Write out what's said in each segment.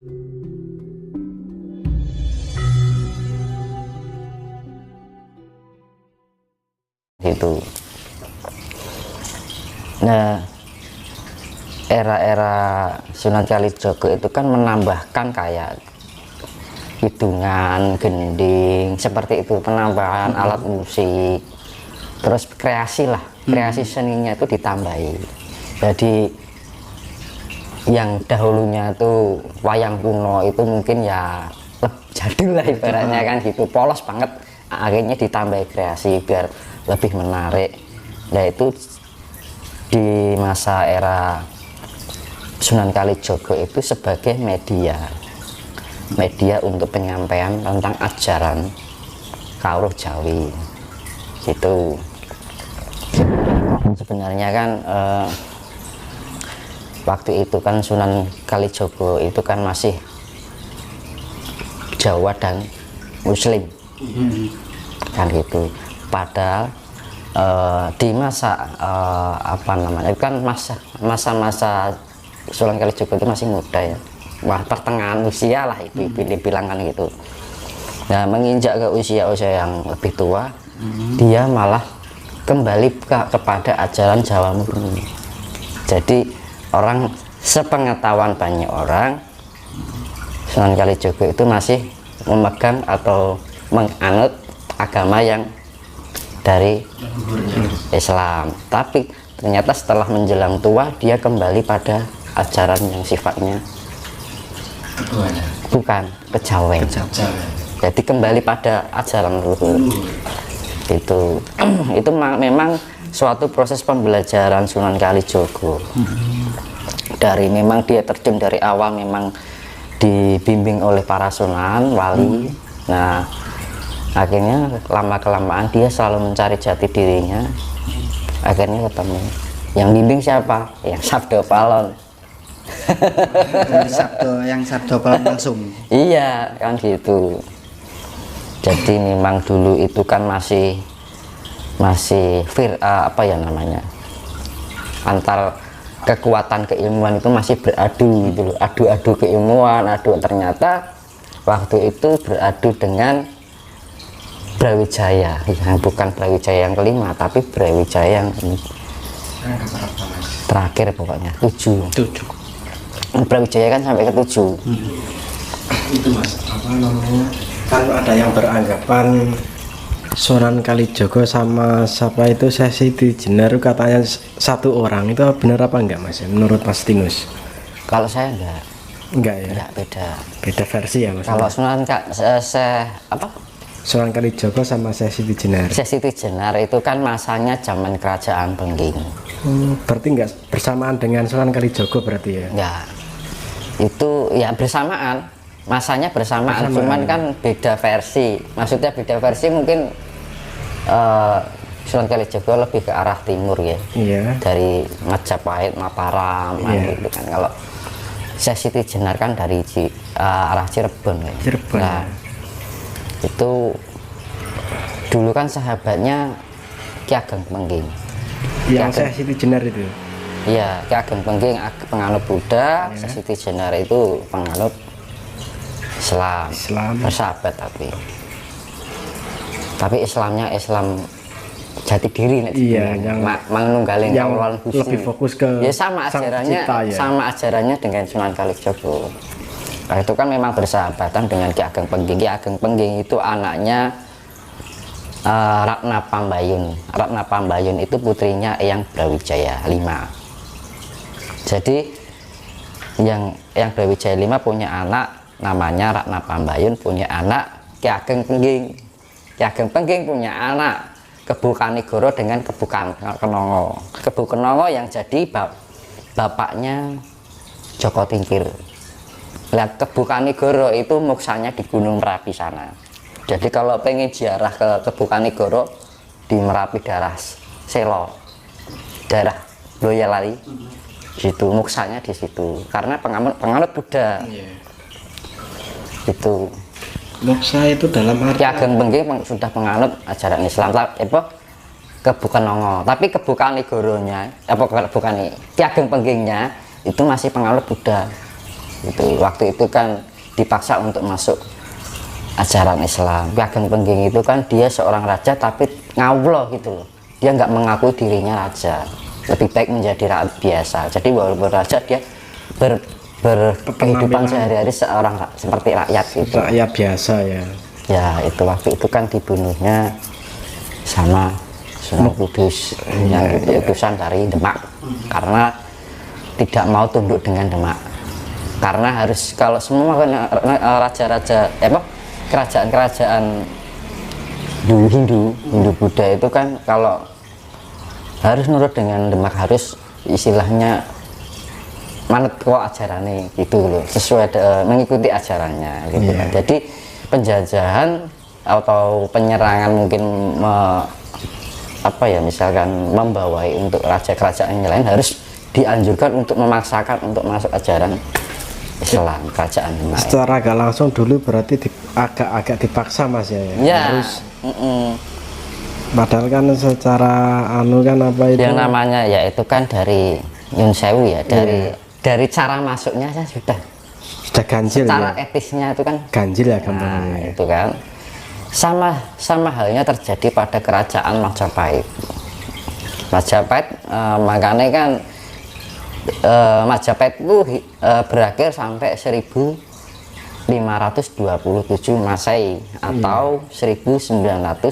Gitu. Nah, era-era Sunan Kalijaga itu kan menambahkan kayak hitungan, gending, seperti itu, penambahan alat musik, terus kreasi lah, kreasi seninya itu ditambahi. Jadi yang dahulunya itu wayang kuno itu mungkin ya jadul lah ibaratnya kan gitu, polos banget, akhirnya ditambahi kreasi biar lebih menarik. Nah itu di masa era Sunan Kalijaga itu sebagai media untuk penyampaian tentang ajaran Kawruh Jawi gitu. Sebenarnya kan waktu itu kan Sunan Kalijaga itu kan masih Jawa dan Muslim kan gitu. Padahal di masa apa namanya kan masa-masa Sunan Kalijaga itu masih muda ya, pertengahan usia lah itu dibilangkan gitu. Nah menginjak ke usia-usia yang lebih tua, dia malah kembali kepada ajaran Jawa murni. Jadi orang sepengetahuan banyak orang, Sunan Kalijaga itu masih memegang atau menganut agama yang dari Islam. Tapi ternyata setelah menjelang tua dia kembali pada ajaran yang sifatnya bukan kejawen. Jadi kembali pada ajaran leluhur. Itu memang suatu proses pembelajaran Sunan Kalijaga. Dari memang dia terjun dari awal memang dibimbing oleh para sunan wali. Nah akhirnya lama kelamaan dia selalu mencari jati dirinya, akhirnya ketemu yang bimbing siapa? Yang Sabdo Palon. yang Sabdo Palon langsung. Iya kan gitu. Jadi memang dulu itu kan masih apa ya namanya, antar kekuatan keilmuan itu masih beradu gitu loh, adu keilmuan, ternyata waktu itu beradu dengan Brawijaya, yang bukan Brawijaya yang kelima tapi Brawijaya yang terakhir pokoknya 7. Brawijaya kan sampai ke 7. Itu mas, apa namanya, kan ada yang beranggapan Sunan Kalijaga sama siapa itu Sesi Jenar katanya satu orang, itu benar apa enggak mas menurut Mas Tinus? Kalau saya enggak ya, enggak, beda versi ya mas. Kalau Sunan Sunan Kalijaga sama Sesi Jenar itu kan masanya zaman kerajaan Bengging. Berarti enggak bersamaan dengan Sunan Kalijaga berarti ya? Enggak, itu ya bersamaan, masanya bersamaan. Cuman kan beda versi, maksudnya beda versi mungkin Sunan Kalijaga lebih ke arah timur ya, dari Majapahit, Mataram gitu kan. Kalau Sesi Jenar kan dari arah Cirebon ya. Nah, itu dulu kan sahabatnya Ki Ageng Pengging. Yang Sesi Jenar itu? Iya, Ki Ageng Pengging penganut Buddha, Sesi Jenar itu penganut Islam. Bersahabat tapi Islamnya Islam jati diri yang menunggalin kawalan lebih fokus ke ya sama ajarannya ya? Sama ajarannya dengan Sunan Kalijaga. Nah, itu kan memang bersahabatan dengan Ki Ageng Pengging. Ki Ageng Pengging itu anaknya Ratna Pambayun. Ratna Pambayun itu putrinya Eyang Brawijaya 5. Jadi yang Brawijaya 5 punya anak namanya Ratna Pambayun, punya anak Ki Ageng Pengging. Ki Ageng Pengging punya anak Kebu Kanigoro dengan Kebu Kenongo. Kebu Kenongo yang jadi bapaknya Joko Tingkir. Lihat, Kebu Kanigoro itu moksanya di Gunung Merapi sana. Jadi kalau pengen ziarah ke Kebu Kanigoro di Merapi daerah Selo, daerah Boyolali, situ moksanya di situ. Karena penganut Buddha. Itu moksa itu dalam arti Ki Ageng Pengging sudah penganut ajaran Islam, Kebu Kenongo. Tapi Kebu Kanigoronya, bukan Ki Ageng Penggingnya itu masih penganut Buddha. gitu. Waktu itu kan dipaksa untuk masuk ajaran Islam. Ki Ageng Pengging itu kan dia seorang raja tapi ngawlo gitu loh, dia nggak mengakui dirinya raja, lebih baik menjadi rakyat biasa. Jadi walaupun raja dia berkehidupan sehari-hari seperti rakyat gitu, rakyat biasa ya. Ya itu waktu itu kan dibunuhnya sama Sunan Kudus yang utusan dari Demak karena tidak mau tunduk dengan Demak, karena harus kalau semua raja-raja kerajaan-kerajaan Hindu Buddha itu kan kalau harus nurut dengan Demak, harus istilahnya manut kok ajarannya gitu loh, sesuai mengikuti ajarannya gitu kan. Jadi penjajahan atau penyerangan mungkin misalkan membawai untuk raja kerajaan yang lain harus dianjurkan untuk memaksakan untuk masuk ajaran Islam kerajaan Demak. Secara agak langsung dulu berarti agak dipaksa Mas ya. Harus. Padahal kan secara kan apa itu? Yang namanya ya itu kan dari Nyun Sewu ya, dari cara masuknya saya sudah ganjil. Secara etisnya itu kan ganjil ya gampangnya. Nah, itu kan sama halnya terjadi pada kerajaan Majapahit. Makanya kan Majapahit itu berakhir sampai 1527 Masehi atau 1449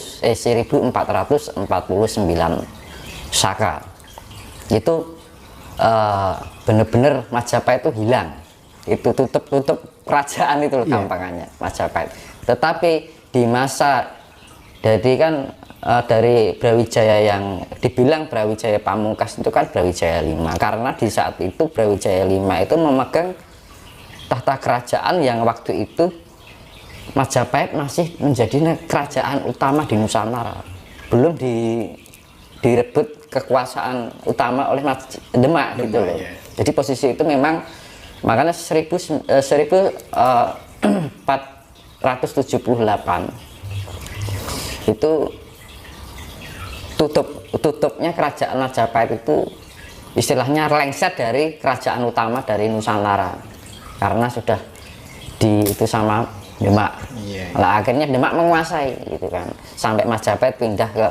Saka. Itu benar-benar Majapahit itu hilang, itu tutup kerajaan itu loh gampangannya Majapahit. Tetapi di masa dari kan dari Brawijaya yang dibilang Brawijaya Pamungkas itu kan Brawijaya V, karena di saat itu Brawijaya V itu memegang tahta kerajaan yang waktu itu Majapahit masih menjadi kerajaan utama di Nusantara, belum direbut kekuasaan utama oleh Demak gitu loh. Jadi posisi itu memang makanya 1478 itu tutupnya kerajaan Majapahit itu istilahnya lengset dari kerajaan utama dari Nusantara karena sudah itu sama Demak. Nah, akhirnya Demak menguasai gitu kan, sampai Majapahit pindah ke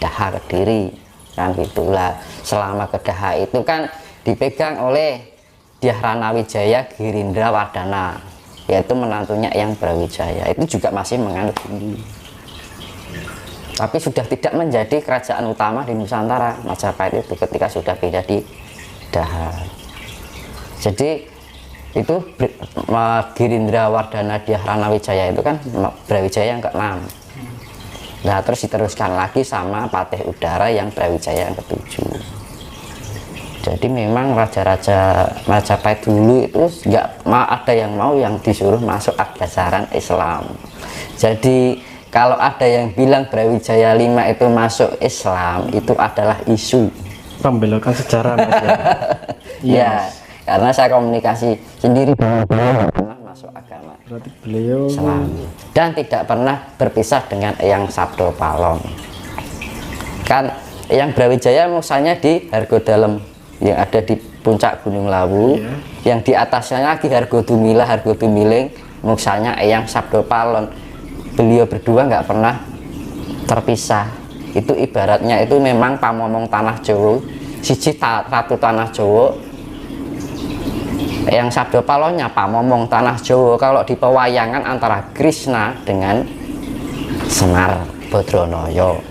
Daha, Kediri kan gitulah. Selama ke Daha itu kan dipegang oleh Dyah Ranawijaya Girindra Wardana, yaitu menantunya Eyang Brawijaya, itu juga masih menganut Hindu, tapi sudah tidak menjadi kerajaan utama di Nusantara Majapahit itu ketika sudah pindah di Daha. Jadi itu Girindra Wardana Dyah Ranawijaya itu kan Brawijaya yang ke-6. Nah terus diteruskan lagi sama Patih Udara yang Brawijaya yang ke-7. Jadi memang raja-raja Majapahit dulu itu nggak ada yang mau yang disuruh masuk ajaran Islam. Jadi kalau ada yang bilang Brawijaya V itu masuk Islam, itu adalah isu pembelokan sejarah Mas ya. Ya, karena saya komunikasi sendiri dengan beliau nggak pernah masuk agama. Berarti beliau Islam dan tidak pernah berpisah dengan Eyang Sabdo Palon. Kan Eyang Brawijaya muksanya di Hargodalem yang ada di puncak Gunung Lawu, yang di atasnya lagi Hargodumilah, Hargodumiling, muksanya Eyang Sabdo Palon. Beliau berdua nggak pernah terpisah. Itu ibaratnya itu memang pamomong tanah Jawa, siji ratu tanah Jawa. Eyang Sabdo Palonnya pamomong tanah Jawa. Kalau di pewayangan antara Krishna dengan Semar Badranaya.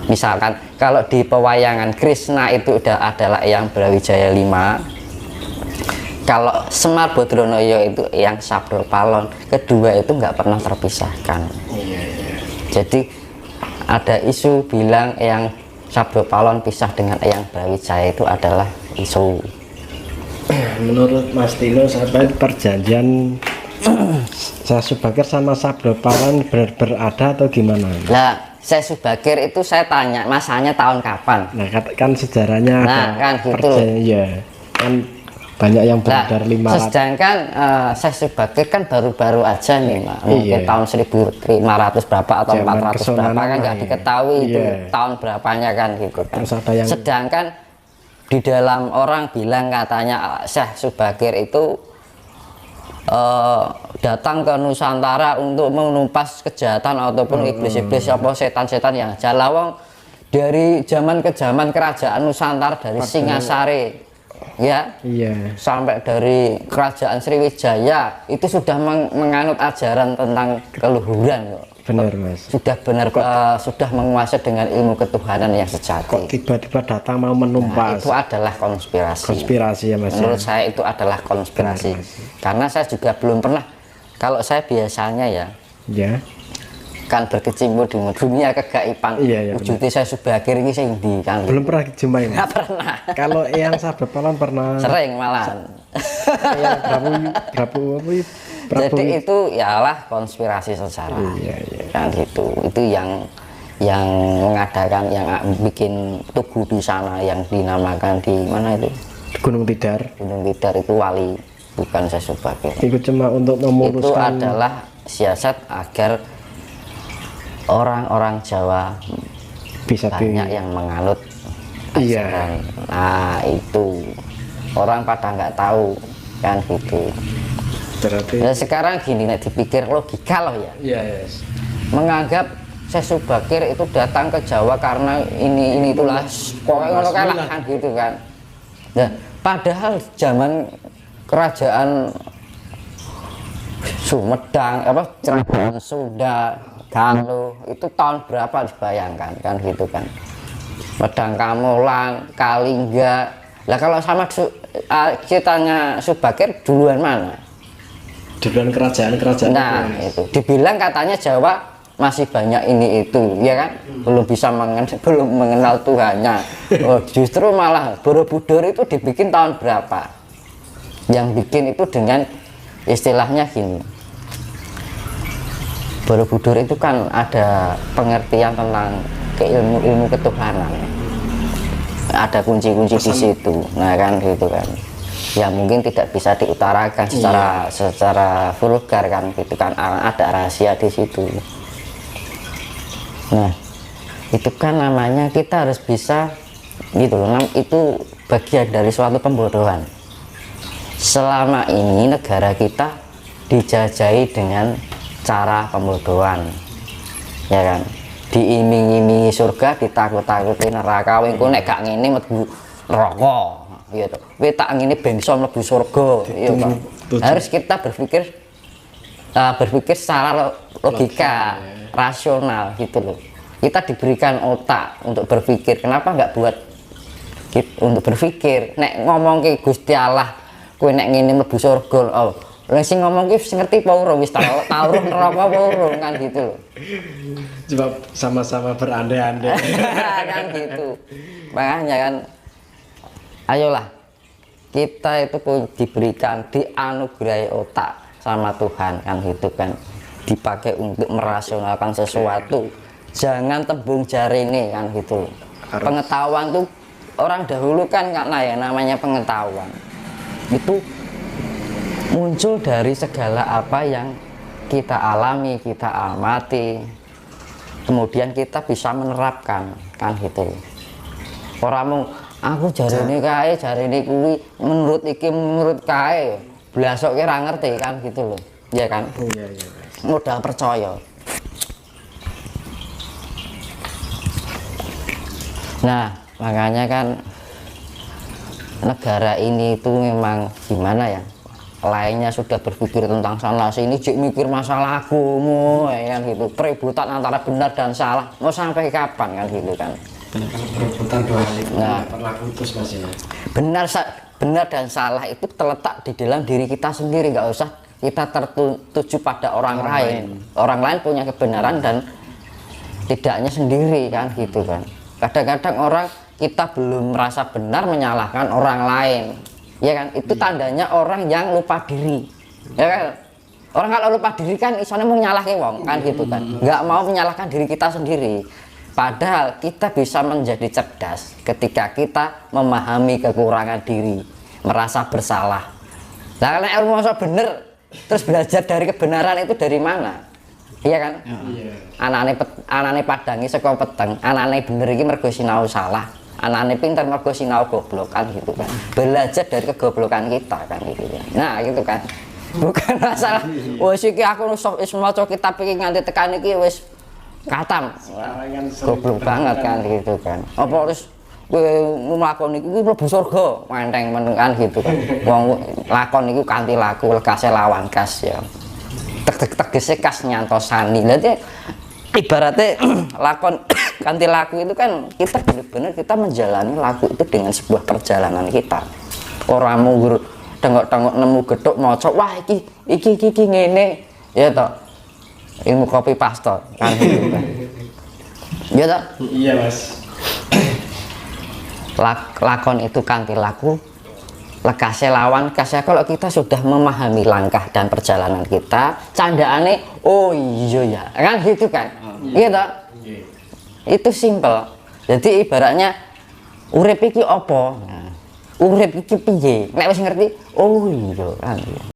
Misalkan kalau di pewayangan Krishna itu adalah Eyang Brawijaya V, kalau Semar Badranaya itu Eyang Sabdo Palon, kedua itu nggak pernah terpisahkan. Jadi ada isu bilang Eyang Sabdo Palon pisah dengan Eyang Brawijaya itu adalah isu. Menurut Mas Tino sampai perjanjian Syekh Subakir sama Sabdo Palon berada atau gimana? Nah, Syekh Subakir itu saya tanya masanya tahun kapan? Nah kan sejarahnya nah, ada kan gitu. Ya kan banyak yang beredar 500. Sedangkan Syekh Subakir kan baru-baru aja nih Mak. Mungkin tahun 1500 berapa atau 400 berapa kan nggak diketahui itu tahun berapanya kan gitu kan. Sedangkan di dalam orang bilang katanya Syekh Subakir itu datang ke Nusantara untuk menumpas kejahatan ataupun iblis-iblis apa setan-setan yang jalawang dari zaman ke zaman kerajaan Nusantara dari Singasari ya sampai dari kerajaan Sriwijaya itu sudah menganut ajaran tentang keluhuran. Benar Mas, sudah benar sudah menguasai dengan ilmu ketuhanan yang sejati. Kok tiba-tiba datang mau menumpas? Itu adalah konspirasi ya Mas. Menurut saya itu adalah konspirasi. Karena saya juga belum pernah, kalau saya biasanya ya kan berkecimpung di dunia kegaiban. Wujudnya saya Subagir ini sing ndi kan. Belum pernah dijumpain. Nggak pernah. Kalau yang Sabda Palon pernah. Sering malahan. Yang Prabu Jadi itu ialah konspirasi sejarah. Kan gitu. Itu yang mengadakan, yang bikin tugu di sana yang dinamakan di mana itu? Di Gunung Tidar. Gunung Tidar itu wali, bukan saya Subagir. Itu cuma untuk memuluskan. Itu adalah siasat agar orang-orang Jawa bisa banyak yang menganut ajaran. Nah itu orang pada nggak tahu kan gitu. Berarti nah, sekarang gini, nek dipikir logika loh ya. Menganggap Syekh Subagir itu datang ke Jawa karena ini itulah pokoknya ngono kan gitu kan. Nah, padahal zaman kerajaan Sumedang kerajaan Sunda Galuh itu tahun berapa dibayangkan kan gitu kan. Medang Kamolan, Kalingga. Lah kalau sama ceritanya Subagir duluan mana? Duluan kerajaan-kerajaan. Nah, itu dibilang katanya Jawa masih banyak ini itu, ya kan? Belum mengenal Tuhannya. Oh, justru malah Borobudur itu dibikin tahun berapa? Yang bikin itu dengan istilahnya gini. Borobudur itu kan ada pengertian tentang ilmu ketuhanan. Ada kunci-kunci di situ. Nah, kan gitu kan. Ya mungkin tidak bisa diutarakan secara vulgar kan gitu kan, ada rahasia di situ. Nah itu kan namanya kita harus bisa gitu loh, itu bagian dari suatu pembodohan. Selama ini negara kita dijajahi dengan cara pembodohan ya kan, diiming-imingi surga, ditakut-takuti neraka. Wengko nek gak ngene mlebu neraka gitu. Kowe tak ngene ben iso mlebu surga ya kan. Harus kita berpikir secara logika, rasional gitu loh. Kita diberikan otak untuk berpikir, kenapa nggak buat untuk berpikir? Nek ngomong ke Gusti Allah, kowe nek ngene mlebu surga, oh lha sing ngomong ki ngerti apa ora, wis tau neraka apa ora kan gitu loh. Coba sama-sama berandai-andai. Kan gitu. Makanya kan ayolah kita itu pun diberikan, dianugerahi otak sama Tuhan kan gitu kan, dipakai untuk merasionalkan sesuatu, jangan tembung jari ini kan gitu. Pengetahuan tuh orang dahulu kan karena ya namanya pengetahuan itu muncul dari segala apa yang kita alami, kita amati, kemudian kita bisa menerapkan kan gitu. Orang mau aku jari ini kae, jari ini kuwi, menurut iki menurut kae, blasok ora ngerti kan gitu loh, ya kan? Iya. Modal percaya. Nah makanya kan negara ini itu memang gimana ya, lainnya sudah berpikir tentang sana sini, jik mikir masalah agama ya kan gitu, perebutan antara benar dan salah mau sampai kapan kan gitu kan. Perebutan dua hal itu pernah putus Mas ya. Benar dan salah itu terletak di dalam diri kita sendiri, nggak usah kita tertuju pada orang lain. Orang lain punya kebenaran dan tidaknya sendiri kan gitu kan. Kadang-kadang orang kita belum merasa benar menyalahkan orang lain, ya kan? Itu tandanya orang yang lupa diri, ya kan? Orang kalau lupa diri kan isone mau nyalahke wong kan gitu kan, nggak mau menyalahkan diri kita sendiri. Padahal kita bisa menjadi cerdas ketika kita memahami kekurangan diri, merasa bersalah. Nah kalau ilmu masa bener, terus belajar dari kebenaran itu dari mana? Iya kan? Anane padangi saka peteng, anane bener iki mergo sinau salah, anane pinter mergo sinau goblok kan gitu kan. Belajar dari kegoblokan kita kan gitu kan. Nah gitu kan. bukan masalah wis iki aku wis maca kitab iki nganti tekan iki wis katam goblok banget kan gitu kan apa terus kowe nglakoni iki mlebu surga menteng men kan gitu kan wong lakon iku kanthi laku lekase lawan kas ya tegese kas nyantosani lha ibaratnya lakon kanthi laku itu kan kita benar-benar kita menjalani laku itu dengan sebuah perjalanan kita ora munggur tengok-tengok nemu gethuk maca wah iki ngene ya toh ilmu copy paste kan gitu kan ya toh iya mas lakon itu kanthi laku lekase lawan kas ya kalau kita sudah memahami langkah dan perjalanan kita candaane oh iya ya kan gitu kan iya toh itu simple jadi ibaratnya urip iki apa urip iki piye nek wis ngerti oh iya kan